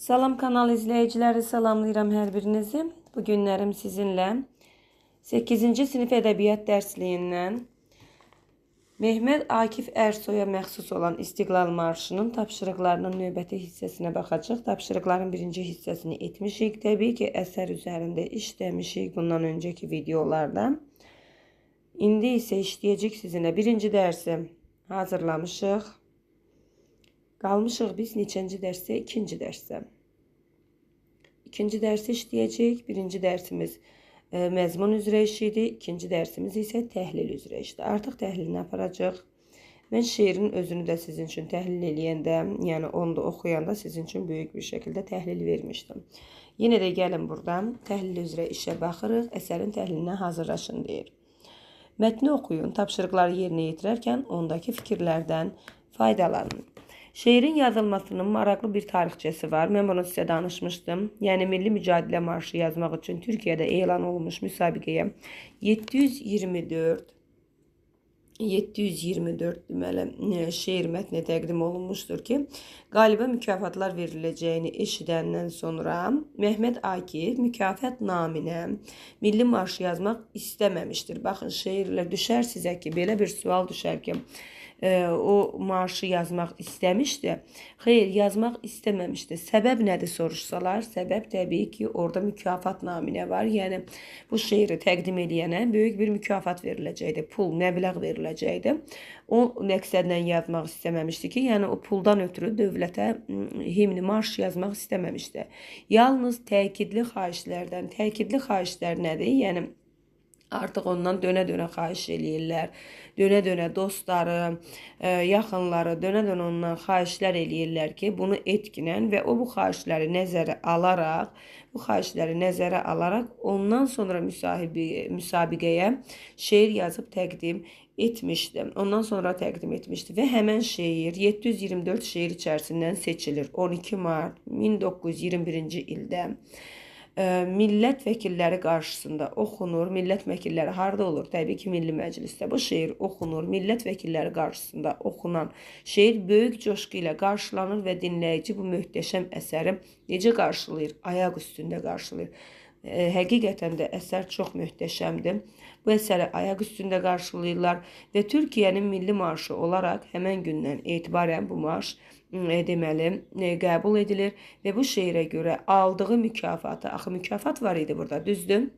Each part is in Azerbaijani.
Salam kanal izləyiciləri, salamlayıram hər birinizi. Bu günlərim sizinlə 8-ci sinif ədəbiyyat dərsliyindən Mehmet Akif Ersoy'a məxsus olan İstiqlal Marşının tapşırıqlarının növbəti hissəsinə baxacaq. Tapşırıqların birinci hissəsini etmişik. Təbii ki, əsər üzərində işləmişik bundan öncəki videolarda. İndi isə işləyəcək sizinlə. Birinci dərsi hazırlamışıq. Qalmışıq biz neçənci dərsdə? İkinci dərsdə. İkinci dərsi işləyəcək. Birinci dərsimiz məzmun üzrə iş idi. İkinci dərsimiz isə təhlil üzrə işdir. Artıq təhlilini aparacaq. Mən şeirin özünü də sizin üçün təhlil eləyəndə, yəni onu da oxuyanda sizin üçün böyük bir şəkildə təhlil vermişdim. Yenə də gəlin buradan təhlil üzrə işə baxırıq. Əsərin təhlilinə hazırlaşın deyir. Mətni oxuyun. Tapşırıqları yerinə yetirərkən ondakı fikirlərdən faydalanın. Şeirin yazılmasının maraqlı bir tarixçəsi var. Mən bunu sizə danışmışdım. Yəni Milli Mücadilə Marşı yazmaq üçün Türkiyədə elan olunmuş müsabiqəyə 724 deməli şeir mətni təqdim olunmuşdur ki, qalibə mükafatlar veriləcəyini eşidəndən sonra Mehmet Akif mükafat naminə Milli Marşı yazmaq istəməmişdir. Baxın, şeirlər düşər sizə ki, belə bir sual düşər ki, o marşı yazmaq istəmişdi. Xeyr, yazmaq istəməmişdi. Səbəb nədir soruşsalar, səbəb təbii ki, orada mükafat naminə var. Yəni, bu şeiri təqdim edəyənə böyük bir mükafat veriləcəkdi. Pul, məbləğ veriləcəkdi. O məqsədlə yazmaq istəməmişdi ki, yəni o puldan ötürü dövlətə himni marş yazmaq istəməmişdi. Yalnız təkidli xahişlər nədir? Yəni, artıq ondan dönə-dönə xahiş eləyirlər. Dönə-dönə dostları, yaxınları dönə-dönə ondan xahişlər eləyirlər ki, bunu etkinən və o bu xahişləri nəzərə alaraq ondan sonra müsabiqəyə şeir yazıb təqdim etmişdi. Ondan sonra təqdim etmişdi və həmən şeir 724 şeir içərisindən seçilir. 12 mart 1921-ci ildə millət vəkilləri qarşısında oxunur. Millət vəkilləri harda olur? Təbii ki, Milli Məclisdə. Bu şeir oxunur. Millət vəkilləri qarşısında oxunan şeir böyük coşqu ilə qarşılanır və dinləyici bu möhtəşəm əsəri necə qarşılayır? Ayaq üstündə qarşılayır. Həqiqətən də əsər çox möhtəşəmdir. Bu əsəri ayaq üstündə qarşılayırlar və Türkiyənin milli marşı olaraq həmən gündən etibarən bu marş deməli qəbul edilir və bu şeirə görə aldığı mükafatı, axı mükafat var idi burada, düzdür?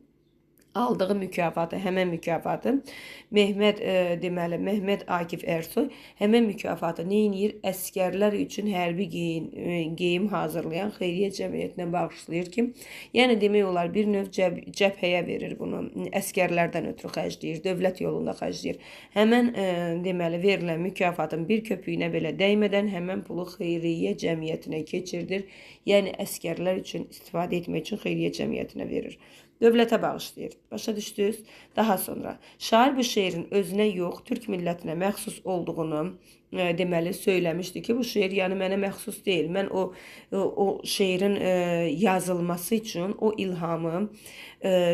Aldığı mükafatı, həmən mükafatı Mehmet Akif Ersoy həmən mükafatı neyniyir? Əskərlər üçün hərbi geyim hazırlayan xeyriyyə cəmiyyətinə bağışlayır ki, yəni demək olar bir növ cəbhəyə verir bunu, əskərlərdən ötürü xərcləyir, dövlət yolunda xərcləyir. Həmən deməli verilən mükafatın bir köpüyünə belə dəymədən həmən pulu xeyriyyə cəmiyyətinə keçirdir, yəni əskərlər üçün istifadə etmək üçün xeyriyyə cəmiyyətinə verir. Dövlətə bağışlayır. Başa düşdünüz? Daha sonra şair bu şeirin özünə yox, Türk millətinə məxsus olduğunu deməli söyləmişdi ki, bu şeir yəni mənə məxsus deyil. Mən o şeirin yazılması üçün o ilhamı,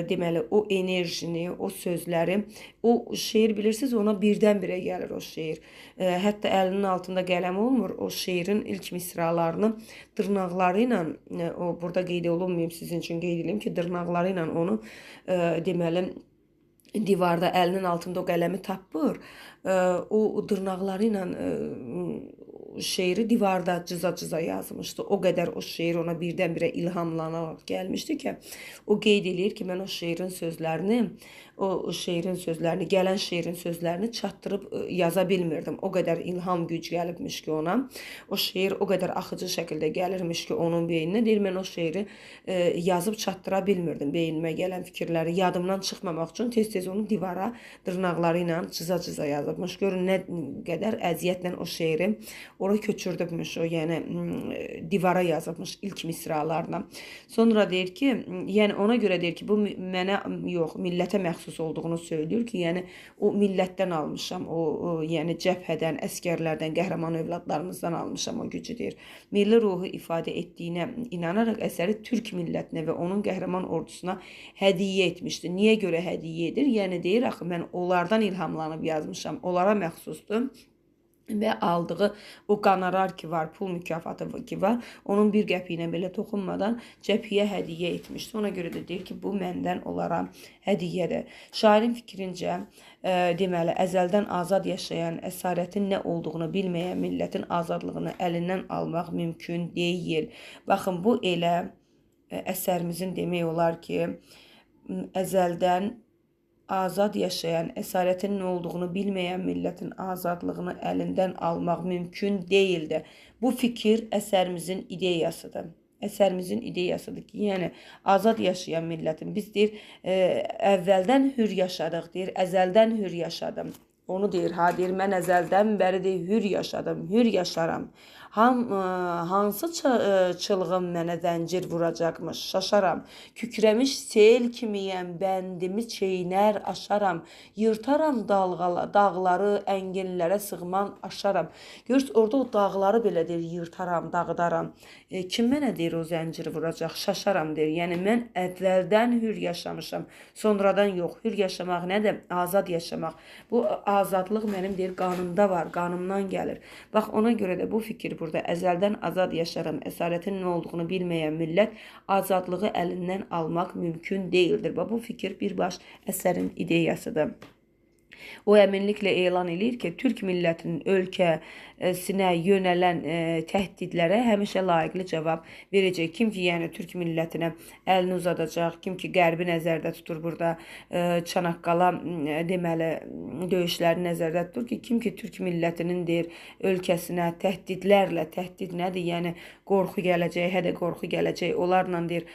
deməli o enerjini, o sözləri, o şeir bilirsiniz ona birdən-birə gəlir o şeir. Hətta əlinin altında qələm olmur. O şeirin ilk misralarını dırnaqları ilə, o burada qeyd olunmayayım sizin üçün qeyd edeyim ki, dırnaqları ilə onu deməli divarda əlinin altında o qələmi tapır. O dırnaqları ilə şeiri divarda cıza-cıza yazmışdı. O qədər o şeir ona birdən-birə ilhamlanaraq gəlmişdi ki, o qeyd edir ki, mən o şeirin sözlərini, gələn şeirin sözlərini çatdırıb yaza bilmirdim. O qədər ilham güc gəlibmiş ki ona. O şeir o qədər axıcı şəkildə gəlirmiş ki onun beyninə. Deyir, mən o şeiri yazıb çatdıra bilmirdim. Beynimə gələn fikirləri yadımdan çıxmamaq üçün tez-tez onu divara dırnaqları ilə cıza-cıza yazıbmış. Görün nə qədər əziyyətlə o şeiri ora köçürdübmüş, o yəni divara yazıbmış ilk misralarına. Sonra deyir ki, yəni ona görə deyir ki, bu mənə yox, millətə məxsus olduğunu söylüyor ki, yəni o millətdən almışam, o yəni cəbhədən, əskərlərdən, qəhrəman övladlarımızdan almışam o gücü deyir. Milli ruhu ifadə etdiyinə inanaraq əsəri Türk millətinə və onun qəhrəman ordusuna hədiyyə etmişdir. Niyə görə hədiyyə edir? Yəni deyir, axı mən onlardan ilhamlanıb yazmışam, onlara məxsusdur. və aldığı o qonorar ki var, pul mükafatı ki var, onun bir qəpiyinə belə toxunmadan cəbhəyə hədiyyə etmişdi. Ona görə də deyir ki, bu məndən onlara hədiyyədir. Şairin fikrincə, deməli, əzəldən azad yaşayan, əsarətin nə olduğunu bilməyən millətin azadlığını əlindən almaq mümkün deyil. Baxın, bu elə əsərimizin demək olar ki, əzəldən azad yaşayan, əsarətin nə olduğunu bilməyən millətin azadlığını əlindən almaq mümkün deyildi. Bu fikir əsərimizin ideyasıdır. Əsərimizin ideyasıdır ki, yəni azad yaşayan millətin, biz deyir, əvvəldən hür yaşadıq, deyir, əzəldən hür yaşadım. Onu deyir, deyir, mən əzəldən bəri deyir, hür yaşadım, hür yaşaram. Hansı çılğın mənə zəncir vuracaqmış, şaşaram. Kükrəmiş sel kimiyəm, bəndimi çeynər aşaram. Yırtaram dağları, ənginlərə sığman aşaram. Görürsünüz, orada o dağları belə deyir, yırtaram, dağıdaram. Kim mənə deyir o zənciri vuracaq, şaşaram deyir. Yəni, mən əvvəldən hür yaşamışam, sonradan yox. Hür yaşamaq nədir? Azad yaşamaq. Bu azadlıq mənim deyir, qanımda var, qanımdan gəlir. Bax, ona görə də bu fikir burada əzəldən azad yaşaram, əsarətin nə olduğunu bilməyən millət azadlığı əlindən almaq mümkün deyildir. Bu fikir birbaş əsərin ideyasıdır. O əminliklə elan edir ki, Türk millətinin ölkəsinə yönələn təhdidlərə həmişə layiqli cavab verəcək. Kim ki, yəni Türk millətinə əlini uzadacaq, kim ki, qərbi nəzərdə tutur burada, Çanaqqala deməli döyüşləri nəzərdə tutur ki, kim ki, Türk millətinin deyir ölkəsinə təhdidlərlə, təhdid nədir? Yəni qorxu gələcək, hədə qorxu gələcək. Onlarla deyir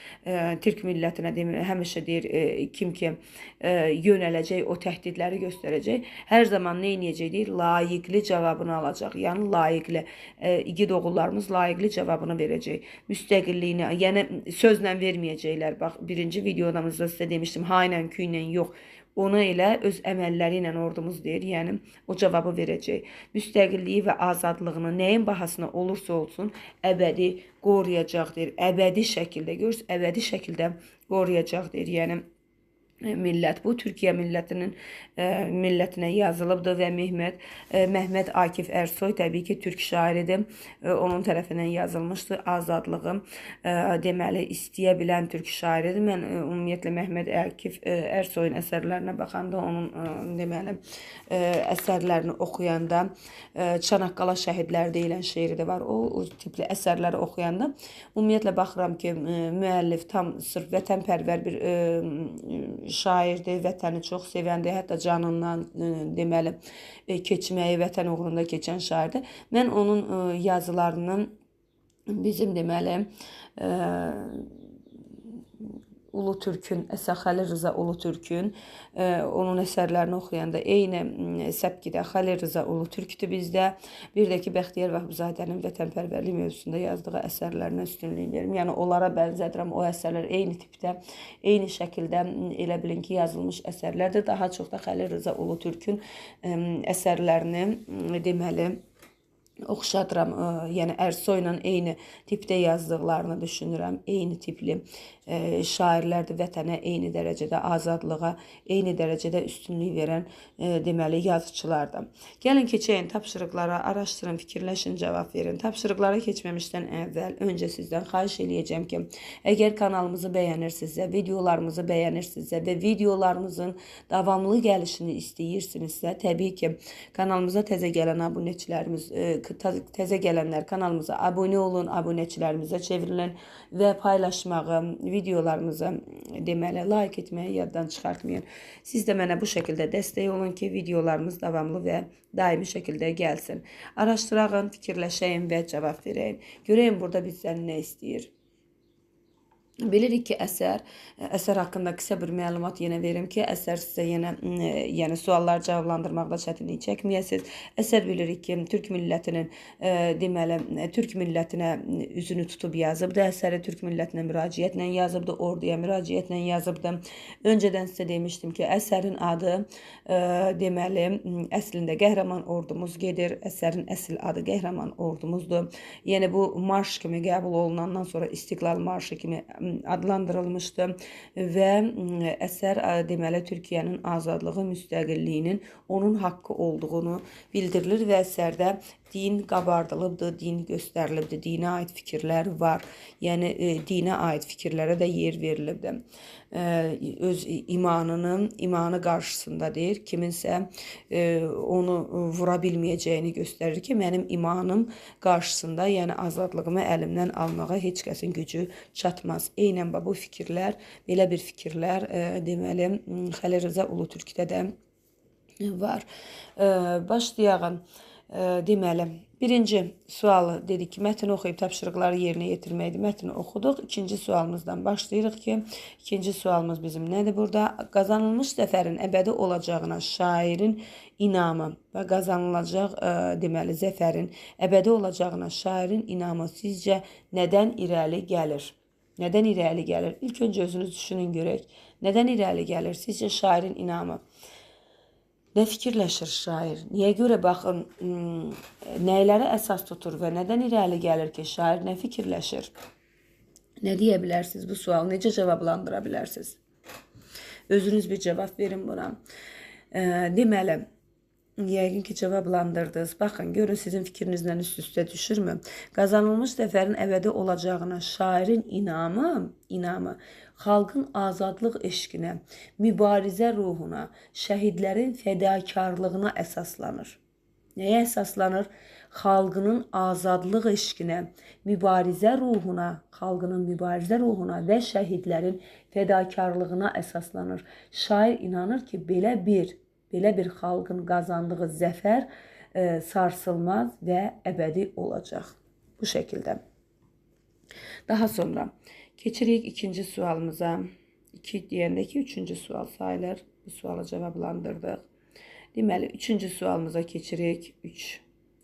Türk millətinə həmişə deyir kim ki yönələcək, o təhdidləri göstərəcək. Hər zaman nə edəcək deyir? Layiqli cavabını alacaq. Yəni layiqli, igid oğullarımız layiqli cavabını verəcək. Müstəqilliyini, yəni sözlə verməyəcəklər. Bax, birinci videomuzda sizə demişdim, ha ilə, kü ilə yox. Ona elə öz əməlləri ilə ordumuz deyir, yəni o cavabı verəcək. Müstəqilliyi və azadlığını nəyin bahasına olursa olsun əbədi qoruyacaq deyir. Əbədi şəkildə, görürsünüz, əbədi şəkildə qoruyacaq deyir. Yəni millət bu Türkiyə millətinə yazılıbdır və Məhməd Akif Ersoy təbii ki türk şairidir. Onun tərəfindən yazılmışdır. Azadlığı deməli istəyə bilən türk şairidir. Mən ümumiyyətlə Məhməd Akif Ersoyun əsərlərinə baxanda, onun deməli əsərlərini oxuyanda, Çanaqqala şəhidləri deyilən şeiri də var. O tipli əsərləri oxuyanda ümumiyyətlə baxıram ki, müəllif tam sırf vətənpərvər bir şairdir, vətəni çox sevəndir, hətta canından deməli keçməyi, vətən uğrunda keçən şairdir. Mən onun yazılarının bizim deməli Ulu Türkün, Xəlil Rza Ulu Türkün onun əsərlərini oxuyanda eyni səbkidə Xəlil Rza Ulu Türkdür bizdə. Bir də ki, Bəxtiyar Vahabzadənin vətənpərvərlik mövzusunda yazdığı əsərlərinə üstünlük verim. Yəni, onlara bənzədirəm. O əsərlər eyni tipdə, eyni şəkildə elə bilin ki, yazılmış əsərlərdir. Daha çox da Xəlil Rza Ulu Türkün əsərlərini deməli oxşadıram. Yəni Ersoyla eyni tipdə yazdıqlarını düşünürəm. Eyni tipli şairlərdir, vətənə eyni dərəcədə, azadlığa eyni dərəcədə üstünlük verən deməli yazıçılardır. Gəlin keçəyin tapşırıqlara, araşdırın, fikirləşin, cavab verin. Tapşırıqlara keçməmişdən əvvəl öncə sizdən xahiş eləyəcəm ki, əgər kanalımızı bəyənirsinizsə, videolarımızı bəyənirsinizsə və videolarımızın davamlı gəlişini istəyirsinizsə, təbii ki, kanalımıza təzə gələn abunəçilərimiz, təzə gələnlər kanalımıza abunə olun, abunəçilərimizə çevrilin və paylaşmağı, videolarımıza deməli like etməyi yaddan çıxartmayın. Siz də mənə bu şəkildə dəstək olun ki, videolarımız davamlı və daimi şəkildə gəlsin. Araşdırağın, fikirləşəyin və cavab verəyin. Görəyin burada bizdən nə istəyir. Bilirik ki, əsər haqqında qısa bir məlumat yenə verim ki, əsər sizə yenə suallar cavablandırmaqda çətinlik çəkməyəsiniz. Əsər bilirik ki, Türk millətinin deməli, Türk millətinə üzünü tutub yazıbdır. Əsəri Türk millətinə müraciətlə yazıbdır, orduya müraciətlə yazıbdır. Öncədən sizə demişdim ki, əsərin adı deməli, əslində Qəhrəman ordumuz gedir. Əsərin əsl adı Qəhrəman ordumuzdur. Yəni bu marş kimi qəbul olunandan sonra İstiqlal marşı kimi adlandırılmışdı və əsər deməli Türkiyənin azadlığı, müstəqilliyinin onun haqqı olduğunu bildirilir və əsərdə din qabardılıbdır, din göstərilibdir, dinə aid fikirlər var. Yəni dinə aid fikirlərə də yer verilibdir. Öz imanı qarşısında deyir, kiminsə onu vura bilməyəcəyini göstərir ki, mənim imanım qarşısında, yəni azadlığımı əlimdən almağa heç kəsin gücü çatmaz. Eynən bu fikirlər, belə bir fikirlər deməli Xəlil Rza Ulutürkdə də var. Başlayaq. Deməli, birinci sualı dedik ki, mətni oxuyub tapşırıqları yerinə yetirməkdir. Mətni oxuduq. İkinci sualımızdan başlayırıq ki, ikinci sualımız bizim nədir burada? Qazanılmış zəfərin əbədi olacağına şairin inamı və qazanılacaq deməli zəfərin əbədi olacağına şairin inamı sizcə nədən irəli gəlir? Nədən irəli gəlir? İlk öncə özünüz düşünün görək. Nədən irəli gəlir? Sizcə şairin inamı? Nə fikirləşir şair? Niyə görə baxın, nəyləri əsas tutur və nədən irəli gəlir ki, şair nə fikirləşir? Nə deyə bilərsiniz bu sualı? Necə cavablandıra bilərsiniz? Özünüz bir cavab verin buna. Deməli, yəqin ki cavablandırdınız. Baxın, görün sizin fikrinizlə üst-üstə düşürmü? Qazanılmış zəfərin əbədi olacağına şairin inamı xalqın azadlıq eşqinə, mübarizə ruhuna, şəhidlərin fədakarlığına əsaslanır. Nəyə əsaslanır? Xalqının azadlıq eşqinə, mübarizə ruhuna, xalqının mübarizə ruhuna və şəhidlərin fədakarlığına əsaslanır. Şair inanır ki, belə bir xalqın qazandığı zəfər sarsılmaz və əbədi olacaq. Bu şəkildə. Daha sonra keçirik ikinci sualımıza. 2 deyəndə ki, üçüncü sual sayılır. Bu sualı cavablandırdıq. Deməli, üçüncü sualımıza keçirik.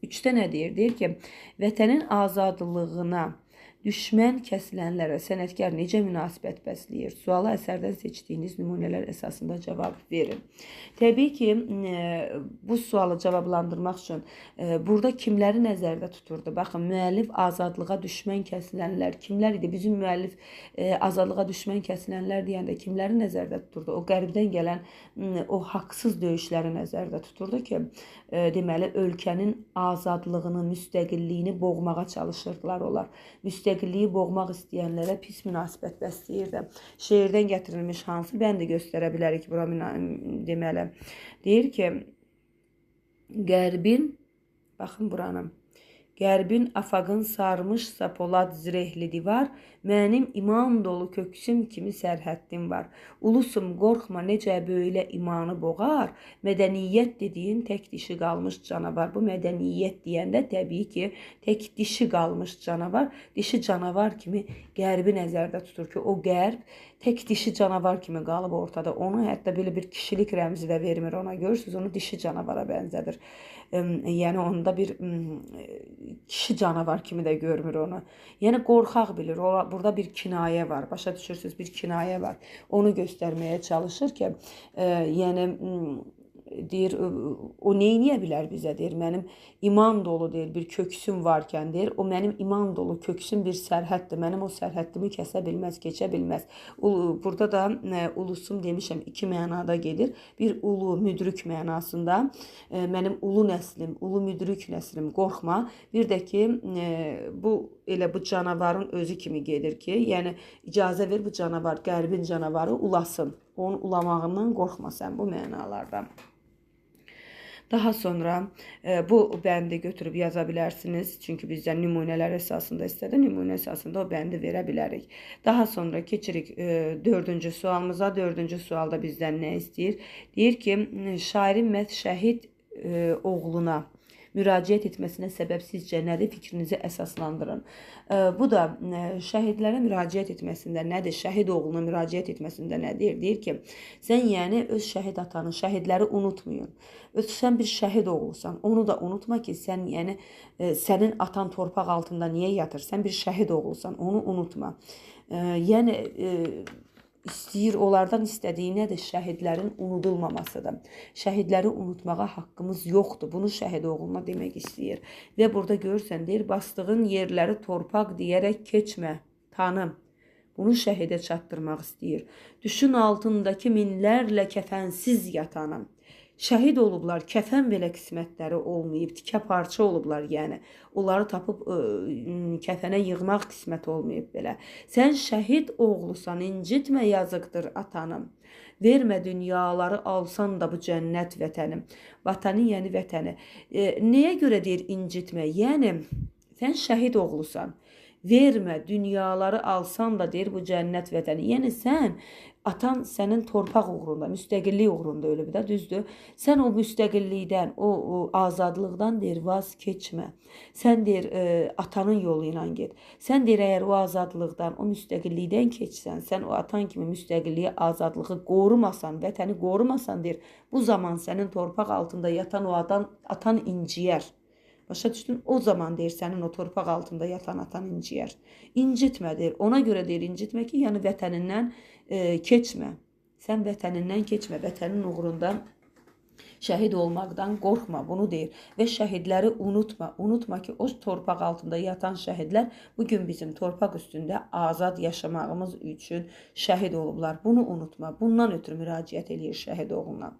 3-də nə deyir? Deyir ki, vətənin azadlığına düşmən kəsilənlərə sənətkar necə münasibət bəsləyir? Suala əsərdən seçdiyiniz nümunələr əsasında cavab verin. Təbii ki, bu sualı cavablandırmaq üçün burada kimləri nəzərdə tuturdu? Baxın, müəllif azadlığa düşmən kəsilənlər kimlər idi? Bizim müəllif azadlığa düşmən kəsilənlər deyəndə kimləri nəzərdə tuturdu? O qərbdən gələn o haqsız döyüşləri nəzərdə tuturdu ki, deməli, ölkənin azadlığını, müstəqilliyini boğmağa çalışırdılar onlar. Müstəqilliyi boğmaq istəyənlərə pis münasibət bəsləyirdi. Şeirdən gətirilmiş hansı bəndi göstərə bilərik bura deməli. Deyir ki, Qərbin, baxın buranın, Qərbin afaqın sarmışsa polad zirehli divar, mənim iman dolu köksüm kimi sərhəddim var. Ulusum qorxma necə böylə imanı boğar, mədəniyyət dediyin tək dişi qalmış canavar. Bu mədəniyyət deyəndə təbii ki, tək dişi qalmış canavar, dişi canavar kimi Qərbi nəzərdə tutur ki, o Qərb tək dişi canavar kimi qalıb ortada. Onu hətta belə bir kişilik rəmzi də vermir ona. Görürsünüz, onu dişi canavara bənzədir. Yəni onda bir kişi canavar kimi də görmür onu. Yəni qorxaq bilir. Burada bir kinayə var. Başa düşürsünüz, bir kinayə var. Onu göstərməyə çalışır ki, yəni deyir, o neyniyə bilər bizə, deyir, mənim iman dolu, deyir, bir köksüm varkən, deyir, o mənim iman dolu köksüm bir sərhəddir, mənim o sərhəddimi kəsə bilməz, keçə bilməz. Burada da ulusum demişəm, 2 mənada gedir. Bir ulu, müdrük mənasında, mənim ulu nəslim, ulu müdrük nəslim, qorxma. Bir də ki, bu elə bu canavarın özü kimi gedir ki, yəni icazə ver bu canavar, Qərbin canavarı ulasın. Onun ulamağından qorxma sən bu mənalarda. Daha sonra bu bəndi götürüb yaza bilərsiniz. Çünki bizdən nümunələr əsasında istədi. Nümunə əsasında o bəndi verə bilərik. Daha sonra keçirik 4-cü sualımıza. 4-cü sualda bizdən nə istəyir? Deyir ki, şairin məhz şəhid oğluna müraciət etməsinə səbəb sizcə nədir? Fikrinizi əsaslandırın. Bu da şəhidlərə müraciət etməsində nədir? Şəhid oğluna müraciət etməsində nədir? Deyir ki, sən yəni öz şəhid atanı, şəhidləri unutmayın. Sən bir şəhid oğlusan, onu da unutma ki, sən yəni sənin atan torpaq altında niyə yatır? Sən bir şəhid oğlusan, onu unutma. Yəni istəyir, onlardan istədiyi nədir? Şəhidlərin unudulmamasıdır. Şəhidləri unutmağa haqqımız yoxdur. Bunu şəhid oğluna demək istəyir. Və burada görürsən, deyir, bastığın yerləri torpaq deyərək keçmə, tanım. Bunu şəhidə çatdırmaq istəyir. Düşün altındakı minlərlə kəfənsiz yatanım. Şəhid olublar, kəfən belə qismətləri olmayıb, tikə parça olublar, yəni. Onları tapıb kəfənə yığmaq qismət olmayıb belə. Sən şəhid oğlusan, incitmə yazıqdır atanım. Vermə dünyaları alsan da bu cənnət vətənim. Vatanı, yəni vətəni. Nəyə görə deyir incitmə? Yəni, sən şəhid oğlusan. Vermə dünyaları alsan da deyir bu cənnət vətəni. Yəni sən atan sənin torpaq uğrunda, müstəqillik uğrunda ölüb də, düzdür? Sən o müstəqillikdən, o azadlıqdan deyir vaz keçmə. Sən deyir atanın yolu ilə get. Sən deyir əgər o azadlıqdan, o müstəqillikdən keçsən, sən o atan kimi müstəqilliyi, azadlığı qorumasan, vətəni qorumasan deyir, bu zaman sənin torpaq altında yatan o atan inciyər. Başa düşdün? O zaman deyir sənin o torpaq altında yatan atan inciyər. İncitmədir. Ona görə deyir incitmə ki, yəni vətənindən keçmə. Sən vətənindən keçmə. Vətənin uğrunda şəhid olmaqdan qorxma. Bunu deyir. Və şəhidləri unutma. Unutma ki, o torpaq altında yatan şəhidlər bugün bizim torpaq üstündə azad yaşamağımız üçün şəhid olublar. Bunu unutma. Bundan ötürü müraciət eləyir şəhid oğluna.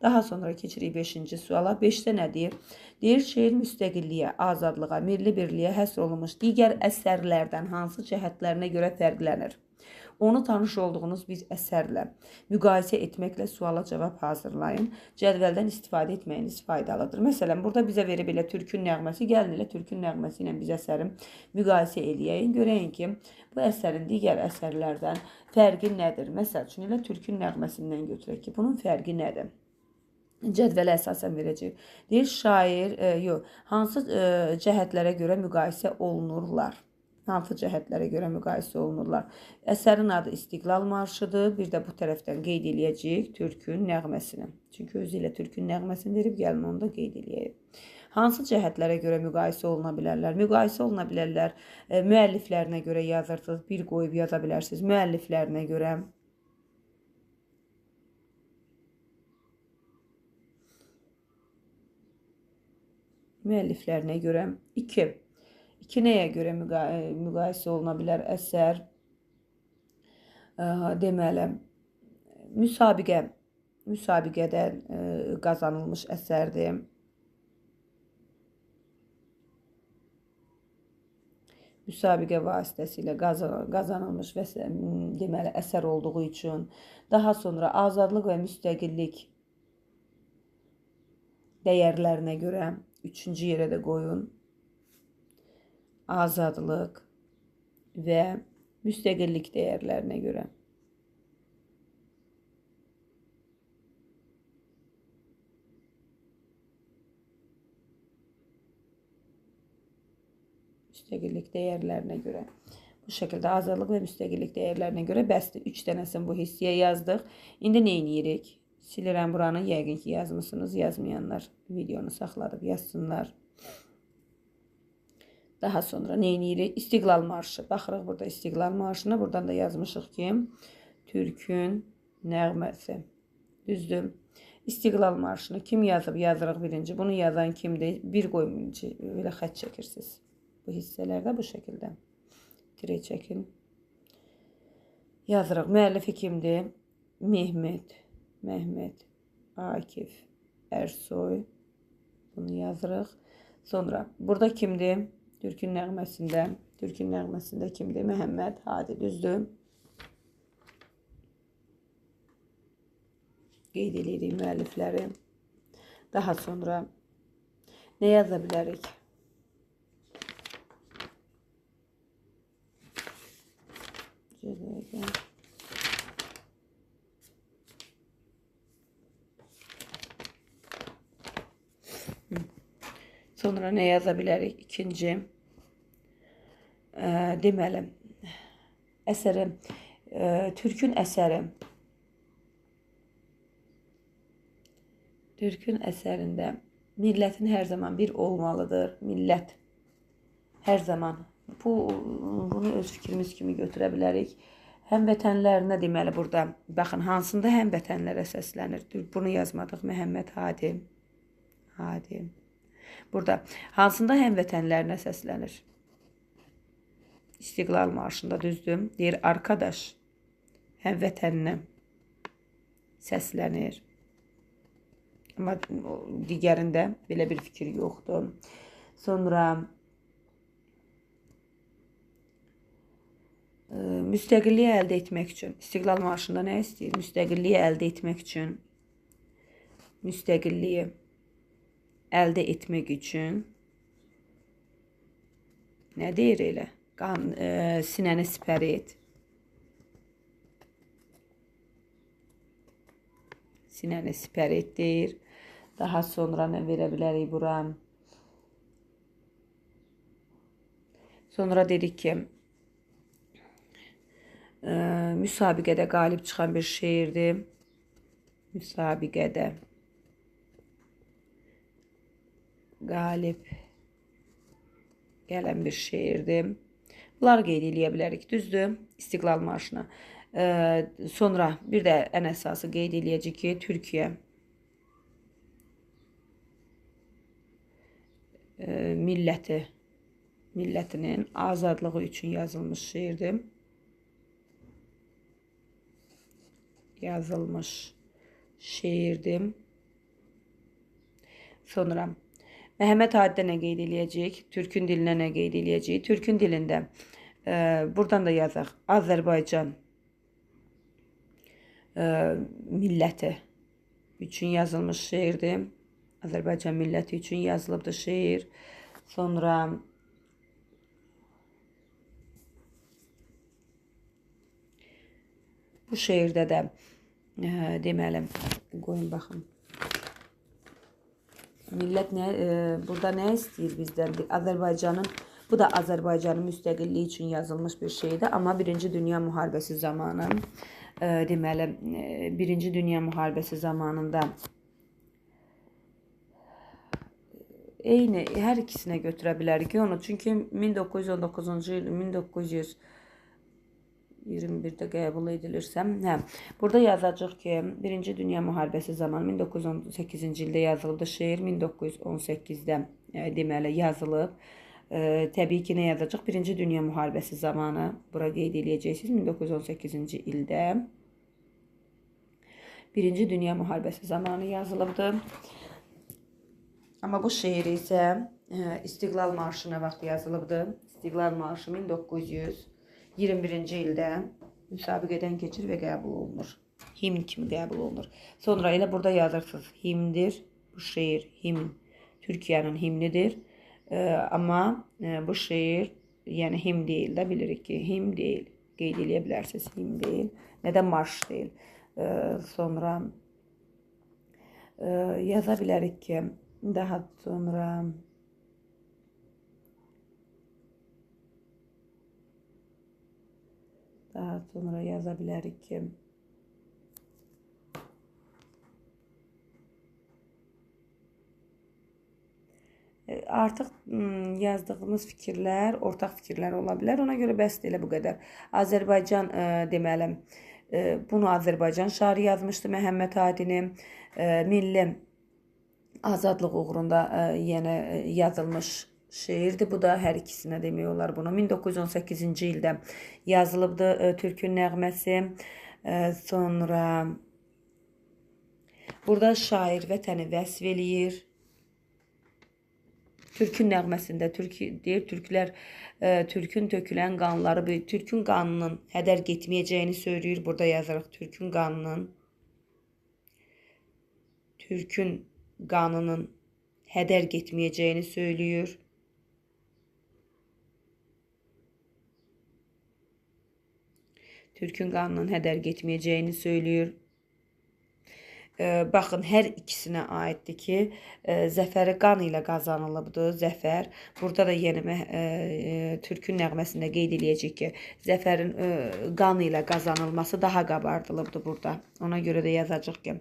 Daha sonra keçirik 5-ci suala. 5-də nə deyir? Deyir, şeir müstəqilliyə, azadlığa, milli birliyə həsr olunmuş digər əsərlərdən hansı cəhətlərinə görə fərqlənir? Onu tanış olduğunuz bir əsərlə müqayisə etməklə suala cavab hazırlayın. Cədvəldən istifadə etməyiniz faydalıdır. Məsələn, burada bizə verib elə Türkün nəğməsi. Gəlin elə Türkün nəğməsi ilə biz əsərin müqayisə eləyək. Görəyin ki, bu əsərin digər əsərlərdən fərqi nədir? Məsəl üçün, elə Türkün nəğməsindən götürək ki, bunun fərqi nədir? Cədvələ əsasən verəcək. Deyir, şair, hansı cəhətlərə görə müqayisə olunurlar? Hansı cəhətlərə görə müqayisə olunurlar? Əsərin adı İstiqlal marşıdır. Bir də bu tərəfdən qeyd eləyəcəyik Türkün nəğməsini. Çünki özü ilə Türkün nəğməsini verib, gəlin onu da qeyd eləyək. Hansı cəhətlərə görə müqayisə oluna bilərlər? Müqayisə oluna bilərlər. Müəlliflərinə görə yazırsınız, bir qoyub yaza bilərsiniz. Müəlliflərinə görə. Müəlliflərinə görə. 2. Nəyə görə müqayisə oluna bilər əsər? Deməli, müsabiqədən qazanılmış əsərdir. Müsabiqə vasitəsilə qazanılmış deməli, əsər olduğu üçün. Daha sonra azadlıq və müstəqillik dəyərlərinə görə 3-cü yerə də qoyun. Azadlıq və müstəqillik dəyərlərinə görə. Müstəqillik dəyərlərinə görə. Bu şəkildə azadlıq və müstəqillik dəyərlərinə görə bəsdir. 3 dənəsini bu hissəyə yazdıq. İndi nə edirik? Silirəm buranı. Yəqin ki, yazmışsınız. Yazmayanlar videonu saxladıb yazsınlar. Daha sonra nə edirik? İstiqlal marşı. Baxırıq burada İstiqlal marşına. Buradan da yazmışıq ki, Türkün nəğməsi. Düzdür. İstiqlal marşını kim yazıb? Yazırıq birinci. Bunu yazan kimdir? Bir qoymayınca belə xət çəkirsiniz. Bu hissələrdə bu şəkildə. Tirə çəkin. Yazırıq. Müəllifi kimdir? Mehmet Akif Ersoy. Bunu yazırıq. Sonra burada kimdir? Türkün nəğməsində kimdir? Məhəmməd Hadi, düzdür. Qeyd edirik müəllifləri. Daha sonra nə yaza bilərik? Sonra nə yaza bilərik? İkinci, deməli, əsəri, Türkün əsəri. Türkün əsərində millətin hər zaman bir olmalıdır. Millət hər zaman. Bunu öz fikrimiz kimi götürə bilərik. Həmvətənlərinə deməli burada. Baxın, hansında həmvətənlərə səslənir? Bunu yazmadıq. Məhəmməd Hadi. Burada hansında həmvətənlərinə səslənir? İstiqlal marşında düzdür. Deyir arkadaş həmvətəninə səslənir. Amma digərində belə bir fikir yoxdur. Sonra müstəqilliyi əldə etmək üçün İstiqlal marşında nə istəyir? Müstəqilliyi əldə etmək üçün müstəqilliyi əldə etmək üçün nə deyir elə? Sinəni sipər et. Sinəni sipər et deyir. Daha sonra nə verə bilərik bura? Sonra dedik ki, müsabiqədə qalib çıxan bir şeirdir. Müsabiqədə qalib gələn bir şeirdir. Bunları qeyd eləyə bilərik, düzdür, İstiqlal marşına. Sonra bir də ən əsası qeyd eləyəcək ki, Türkiyə millətinin azadlığı üçün yazılmış şeirdir. Yazılmış şeirdir. Sonra Məhəmməd Hadidə nə qeyd eləyəcək? Türkün dilinə nə qeyd eləyəcək? Türkün dilində buradan da yazaq. Azərbaycan milləti üçün yazılmış şeirdir. Azərbaycan milləti üçün yazılıbdır şeir. Sonra bu şeirdə də deməli, qoyun baxın. Millət burada nə istəyir bizdən? Bu da Azərbaycanın müstəqilliyi üçün yazılmış bir şeydir. Amma Birinci Dünya Müharibəsi zamanı, deməli, Birinci Dünya Müharibəsi zamanında eyni hər ikisinə götürə bilərik ki, onu. Çünki 1919-cu il, 1921-də qəbul edilirsəm, burada yazacaq ki, Birinci Dünya Müharibəsi zamanı 1918-ci ildə yazılıbdır şeir, 1918-də deməli yazılıb. Təbii ki, nə yazacaq? Birinci Dünya Müharibəsi zamanı, bura qeyd eləyəcəksiniz, 1918-ci ildə Birinci Dünya Müharibəsi zamanı yazılıbdır. Amma bu şeir isə İstiqlal marşına vaxt yazılıbdır. İstiqlal marşı 1921-ci ildə müsabiqədən keçir və qəbul olunur. Himn kimi qəbul olunur. Sonra elə burada yazırsınız. Himndir. Bu şeir himn. Türkiyənin himnidir. Amma bu şeir, yəni himn deyil də, bilirik ki, himn deyil. Qeyd eləyə bilərsiniz, himn deyil. Nədən marş deyil? Sonra yaza bilərik ki, daha sonra yaza bilərik ki, artıq yazdığımız fikirlər, ortaq fikirlər ola bilər. Ona görə bəsdir elə bu qədər. Azərbaycan, deməli, bunu Azərbaycan şairi yazmışdı, Məhəmməd Hadini. Milli azadlıq uğrunda yenə yazılmış şeirdir. Bu da hər ikisinə demək olar bunu. 1918-ci ildə yazılıbdır Türkün nəğməsi. Sonra burada şair vətəni vəsf eləyir. Türkün nəğməsində deyir, türklər Türkün tökülən qanları, Türkün qanının hədər getməyəcəyini söyləyir. Burada yazırıq Türkün qanının hədər getməyəcəyini söyləyir. Türkün qanının hədər getməyəcəyini söyləyir. Baxın, hər ikisinə aiddir ki, zəfəri qan ilə qazanılıbdır, zəfər. Burada da yenə Türkün nəğməsində qeyd eləyəcək ki, zəfərin qan ilə qazanılması daha qabardılıbdır burada. Ona görə də yazacaq ki,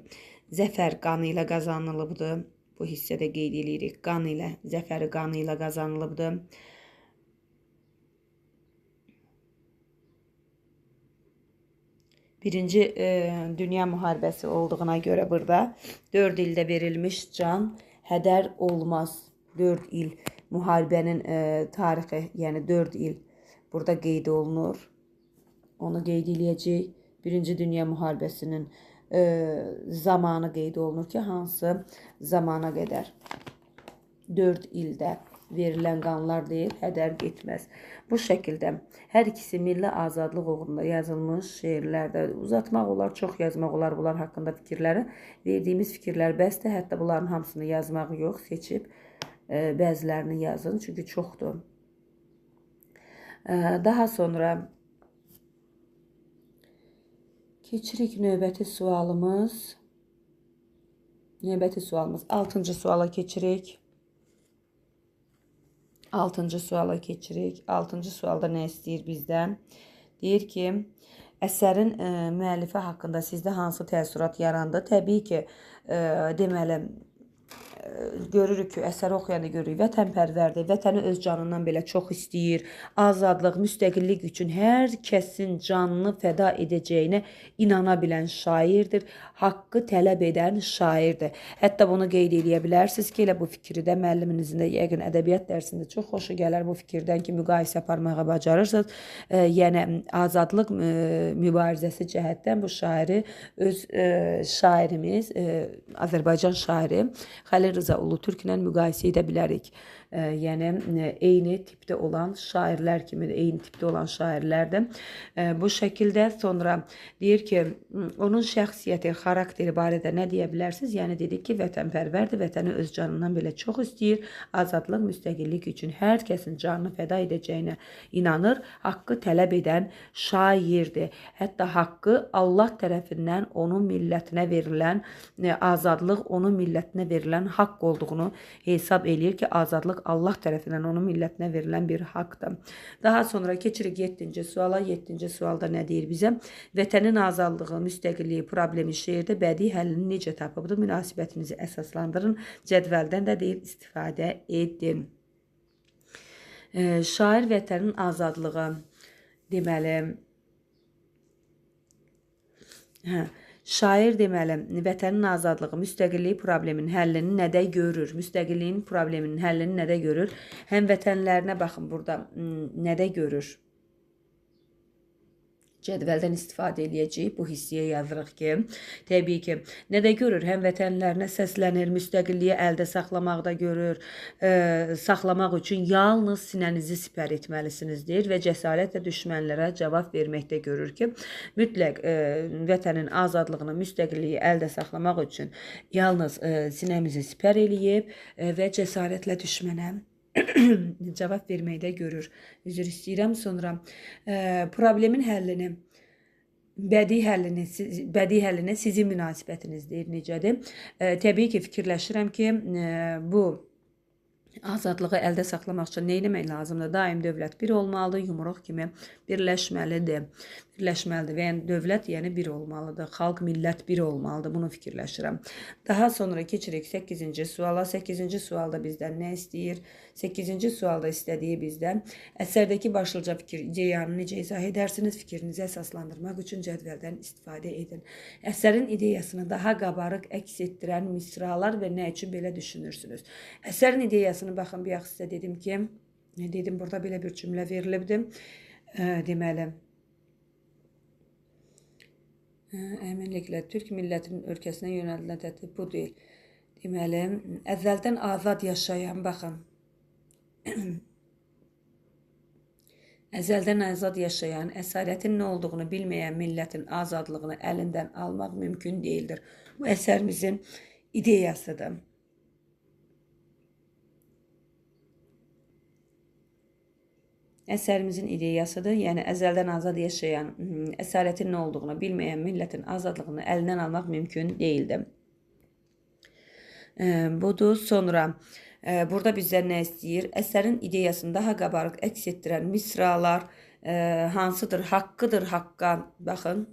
zəfər qan ilə qazanılıbdır. Bu hissədə qeyd eləyirik, qan ilə, zəfəri qan ilə qazanılıbdır. Birinci Dünya Müharibəsi olduğuna görə burada 4 ildə verilmiş can hədər olmaz. 4 il müharibənin tarixi, yəni 4 il burada qeyd olunur. Onu qeyd eləyəcək. Birinci Dünya Müharibəsinin zamanı qeyd olunur ki, hansı zamana qədər 4 ildə verilən qanunlar deyil, hədər getməz. Bu şəkildə hər ikisi milli azadlıq uğrunda yazılmış şeirlərdə uzatmaq olar, çox yazmaq olar bunlar haqqında fikirləri. Verdiyimiz fikirlər bəsdir, hətta bunların hamısını yazmaq yox, seçib bəzilərini yazın, çünki çoxdur. Daha sonra keçirik növbəti sualımız. Növbəti sualımız 6-cı suala keçirik. 6-cı suala keçirik. 6-cı sualda nə istəyir bizdən? Deyir ki, əsərin müəllifi haqqında sizdə hansı təəssürat yarandı? Təbii ki, deməli, görürük ki, əsəri oxuyanda görürük, vətənpərvərdir, vətəni öz canından belə çox istəyir, azadlıq, müstəqillik üçün hər kəsin canını fəda edəcəyinə inana bilən şairdir, haqqı tələb edən şairdir. Hətta bunu qeyd edə bilərsiniz ki, elə bu fikri də müəlliminizin də yəqin ədəbiyyat dərsində çox xoşu gələr bu fikirdən ki, müqayisə aparmağa bacarırsınız. Yəni, azadlıq mübarizəsi cəhətdən bu şairi öz şairimiz, Azərbaycan şairi Xəlil Rza Ulutürklə müqayisə edə bilərik. Yəni, eyni tipdə olan şairlər kimi, eyni tipdə olan şairlərdir. Bu şəkildə sonra deyir ki, onun şəxsiyyəti, xarakteri barədə nə deyə bilərsiniz? Yəni, dedik ki, vətənpərvərdir, vətəni öz canından belə çox istəyir, azadlıq, müstəqillik üçün hər kəsin canını fəda edəcəyinə inanır, haqqı tələb edən şairdir. Hətta haqqı Allah tərəfindən onun millətinə verilən azadlıq, onun millətinə verilən haqq olduğunu hesab eləyir ki, azadlıq Allah tərəfindən onun millətinə verilən bir haqqdır. Daha sonra keçirik 7-ci suala. 7-ci sualda nə deyir bizə? Vətənin azadlığı, müstəqilliyi problemi şeirdə bədii həllini necə tapıbdır? Münasibətinizi əsaslandırın. Cədvəldən də deyir istifadə edin. Şair vətənin azadlığı deməli, şair deməli, vətənin azadlığı, müstəqillik probleminin həllini nədə görür? Müstəqilliyin probleminin həllini nədə görür? Həmvətənlərinə baxın burada nədə görür? Cədvəldən istifadə eləyəcəyik. Bu hissiyə yazırıq ki, təbii ki, nədə görür? Həmvətənlərinə səslənir, müstəqilliyi əldə saxlamaqda görür, saxlamaq üçün yalnız sinənizi sipər etməlisiniz deyir və cəsarətlə düşmənlərə cavab verməkdə görür ki, mütləq vətənin azadlığını, müstəqilliyi əldə saxlamaq üçün yalnız sinəmizi sipər eləyib və cəsarətlə düşmənə cavab verməkdə görür. Üzr istəyirəm. Sonra problemin həllini, bədii həllinə sizin münasibətiniz deyir necədir? Təbii ki, fikirləşirəm ki, bu azadlığı əldə saxlamaq üçün nə etmək lazımdır? Daim dövlət bir olmalıdır, yumruq kimi birləşməlidir. Və yəni dövlət yəni bir olmalıdır, xalq, millət bir olmalıdır. Bunu fikirləşirəm. Daha sonra keçirik 8-ci suala. 8-ci sualda bizdən nə istəyir? 8-ci sualda istədiyi bizdən əsərdəki başlıca fikir, ideyanı necə izah edərsiniz? Fikrinizi əsaslandırmaq üçün cədvəldən istifadə edin. Əsərin ideyasını daha qabarıq əks etdirən misralar və nə üçün belə düşünürsünüz? Əsərin ideyasını baxın, bir yaxı sizə dedim ki, dedim burada belə bir cümlə verilibdir. Deməli, əminliklə Türk millətinin ölkəsinə yönəldilən təklif bu deyil. Deməli, əvvəldən azad yaşayan, baxın, əzəldən azad yaşayan, əsarətin nə olduğunu bilməyən millətin azadlığını əlindən almaq mümkün deyildir. Bu əsərimizin ideyasıdır. Əsərimizin ideyasıdır. Yəni, əzəldən azad yaşayan, əsarətin nə olduğunu bilməyən millətin azadlığını əlindən almaq mümkün deyildir. Budur. Sonra burada bizdən nə istəyir? Əsərin ideyasını daha qabarıq əks etdirən misralar hansıdır? Haqqıdır haqqa. Baxın.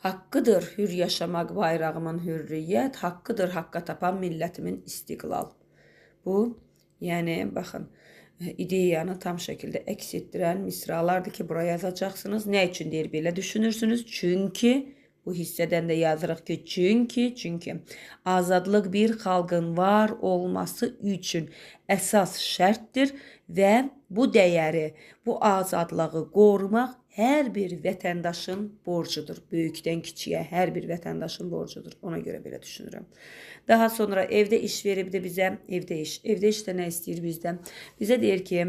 Haqqıdır hür yaşamaq bayrağımın hürriyyət, haqqıdır haqqa tapan millətimin istiqlal. Bu, yəni, baxın, ideyanı tam şəkildə əks etdirən misralardır ki, buraya yazacaqsınız. Nə üçün deyir belə düşünürsünüz? Çünki, bu hissədən də yazırıq ki, çünki azadlıq bir xalqın var olması üçün əsas şərtdir və bu dəyəri, bu azadlığı qorumaq hər bir vətəndaşın borcudur. Böyükdən kiçiyə hər bir vətəndaşın borcudur. Ona görə belə düşünürəm. Daha sonra evdə iş veribdi bizə. Evdə iş də nə istəyir bizdən? Bizə deyir ki,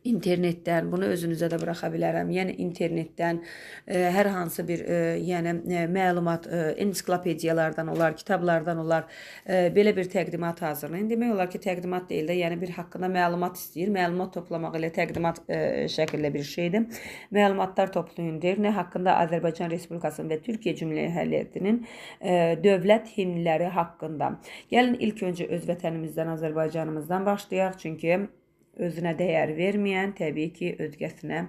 internetdən, bunu özünüzə də buraxa bilərəm. Yəni internetdən hər hansı bir məlumat, ensiklopediyalardan olar, kitablardan olar, belə bir təqdimat hazırlayın. Demək olar ki, təqdimat deyil də, yəni bir haqqında məlumat istəyir. Məlumat toplamaq elə təqdimat şəkildə bir şeydir. Məlumatlar toplayın deyir. Nə haqqında? Azərbaycan Respublikasının və Türkiyə Cümhuriyyətinin dövlət himnləri haqqında. Gəlin ilk öncə öz vətənimizdən, Azərbaycanımızdan başlayaq. Çünki özünə dəyər verməyən təbii ki, özgəsinə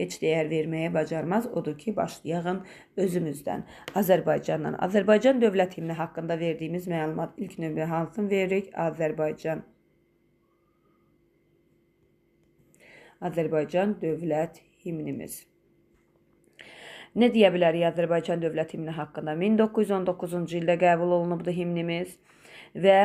heç dəyər verməyə bacarmaz. Odur ki, başlayağın özümüzdən, Azərbaycandan. Azərbaycan dövlət himni haqqında verdiyimiz məlumat ilk növbə hansını veririk? Azərbaycan dövlət himnimiz. Nə deyə bilərik Azərbaycan dövlət himni haqqında? 1919-cu ildə qəbul olunubdu himnimiz və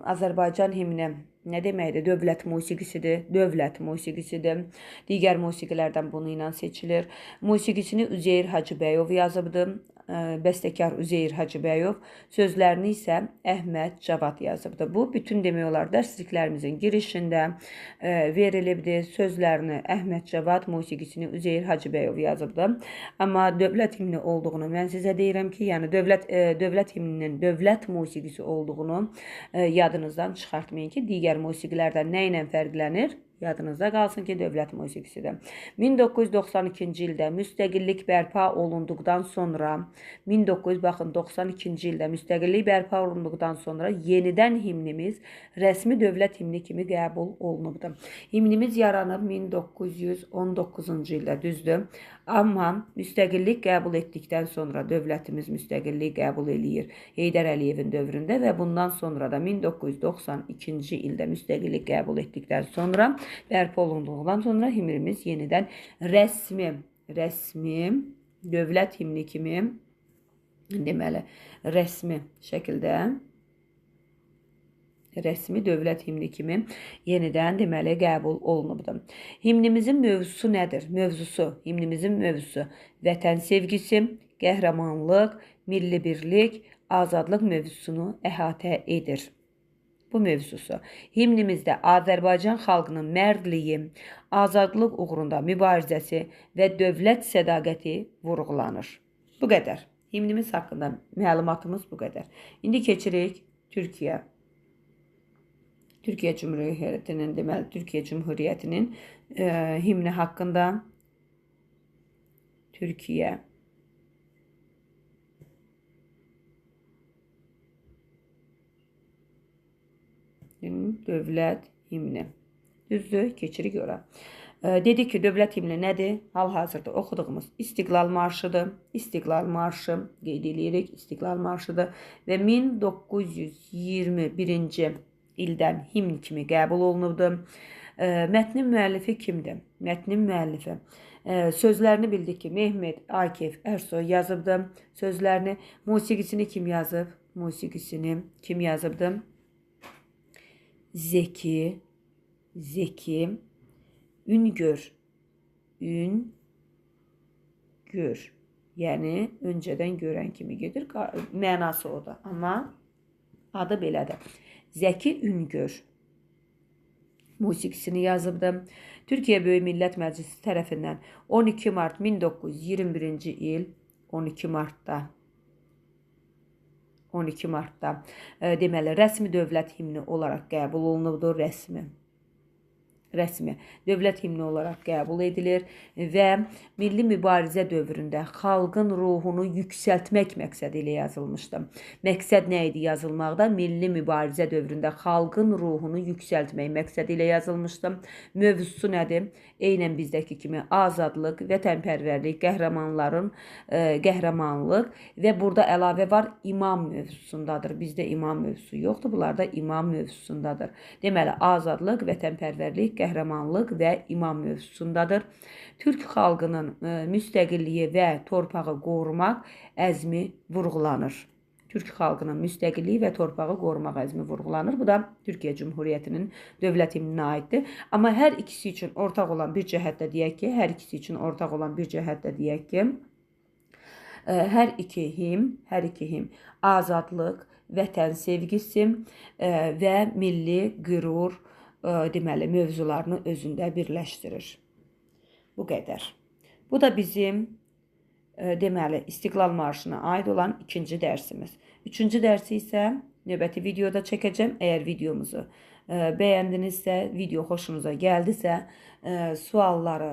Azərbaycan himni nə deməkdir? Dövlət musiqisidir. Dövlət musiqisidir. Digər musiqilərdən bunu ilə seçilir. Musiqisini Üzeyir Hacıbəyov yazıbdır. Bəstəkar Üzeyir Hacıbəyov. Sözlərini isə Əhməd Cavad yazıbdır. Bu, bütün demək olar dərsliklərimizin girişində verilibdir. Sözlərini Əhməd Cavad, musiqisini Üzeyir Hacıbəyov yazıbdır. Amma dövlət himni olduğunu mən sizə deyirəm ki, yəni dövlət himninin dövlət musiqisi olduğunu yadınızdan çıxartmayın ki, digər musiqilərdən nə ilə fərqlənir? Yadınızda qalsın ki, dövlət musiqisidir. 1992-ci ildə müstəqillik bərpa olunduqdan sonra, 1992-ci ildə müstəqillik bərpa olunduqdan sonra yenidən himnimiz rəsmi dövlət himni kimi qəbul olunubdur. Himnimiz yaranıb 1919-cu ildə, düzdür. Amma müstəqillik qəbul etdikdən sonra dövlətimiz müstəqillik qəbul eləyir Heydər Əliyevin dövründə və bundan sonra da 1992-ci ildə müstəqillik qəbul etdikdən sonra bərpa olunduğundan sonra himnimiz yenidən rəsmi dövlət himni kimi, deməli, rəsmi şəkildə rəsmi dövlət himni kimi yenidən deməli qəbul olunubdur. Himnimizin mövzusu nədir? Himnimizin mövzusu vətən sevgisi, qəhrəmanlıq, milli birlik, azadlıq mövzusunu əhatə edir. Bu mövzusu. Himnimizdə Azərbaycan xalqının mərdliyi, azadlıq uğrunda mübarizəsi və dövlət sədaqəti vurğulanır. Bu qədər. Himnimiz haqqında məlumatımız bu qədər. İndi keçirik Türkiyə Cümhuriyyətinin, deməli, Türkiyə Cümhuriyyətinin himni haqqında. Türkiyə dövlət himni. Düzdür, keçirik ora. Dedik ki, dövlət himni nədir? Hal-hazırda oxuduğumuz İstiqlal marşıdır. İstiqlal marşı qeyd edirik, İstiqlal marşıdır və 1921-ci ildən himn kimi qəbul olunubdur. Mətnin müəllifi kimdir? Mətnin müəllifi. Sözlərini bildik ki, Mehmet Akif Ersoy yazıbdır. Sözlərini, musiqisini kim yazıb? Musiqisini kim yazıbdır? Zeki Üngör. Yəni, öncədən görən kimi gedir. Mənası o da. Amma adı belədir. Zəki Üngör musiqisini yazıbdır. Türkiyə Böyük Millət Məclisi tərəfindən 12 mart 1921-ci il 12 martda deməli, rəsmi dövlət himni olaraq qəbul olunubdur. Rəsmi dövlət himni olaraq qəbul edilir və milli mübarizə dövründə xalqın ruhunu yüksəltmək məqsədi ilə yazılmışdır. Məqsəd nə idi yazılmaqda? Milli mübarizə dövründə xalqın ruhunu yüksəltmək məqsədi ilə yazılmışdır. Mövzusu nədir? Eynən bizdəki kimi azadlıq, vətənpərvərlik, qəhrəmanlıq və burada əlavə var imam mövzusundadır. Bizdə imam mövzusu yoxdur, bunlarda imam mövzusundadır. Deməli, azadlıq, vətənpərvərlik, qəhrəmanlıq və imam mövzusundadır. Türk xalqının müstəqilliyi və torpağı qorumaq əzmi vurğulanır. Türk xalqının müstəqilliyi və torpağı qorumaq əzmi vurğulanır. Bu da Türkiyə Cümhuriyyətinin dövlət himninə aiddir. Amma hər ikisi üçün ortaq olan bir cəhətdə deyək ki, hər iki him azadlıq, vətən sevgisi və milli qürur deməli mövzularını özündə birləşdirir. Bu qədər. Bu da bizim deməli İstiqlal Marşına aid olan ikinci dərsimiz. Üçüncü dərsi isə növbəti videoda çəkəcəm. Əgər videomuzu bəyəndinizsə, video xoşunuza gəldisə, sualları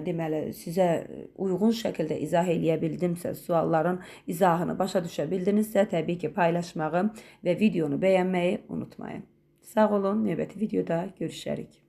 deməli sizə uyğun şəkildə izah eləyə bildimsə, sualların izahını başa düşə bildinizsə, təbii ki, paylaşmağı və videonu bəyənməyi unutmayın. Sağ olun, növbəti videoda görüşərik.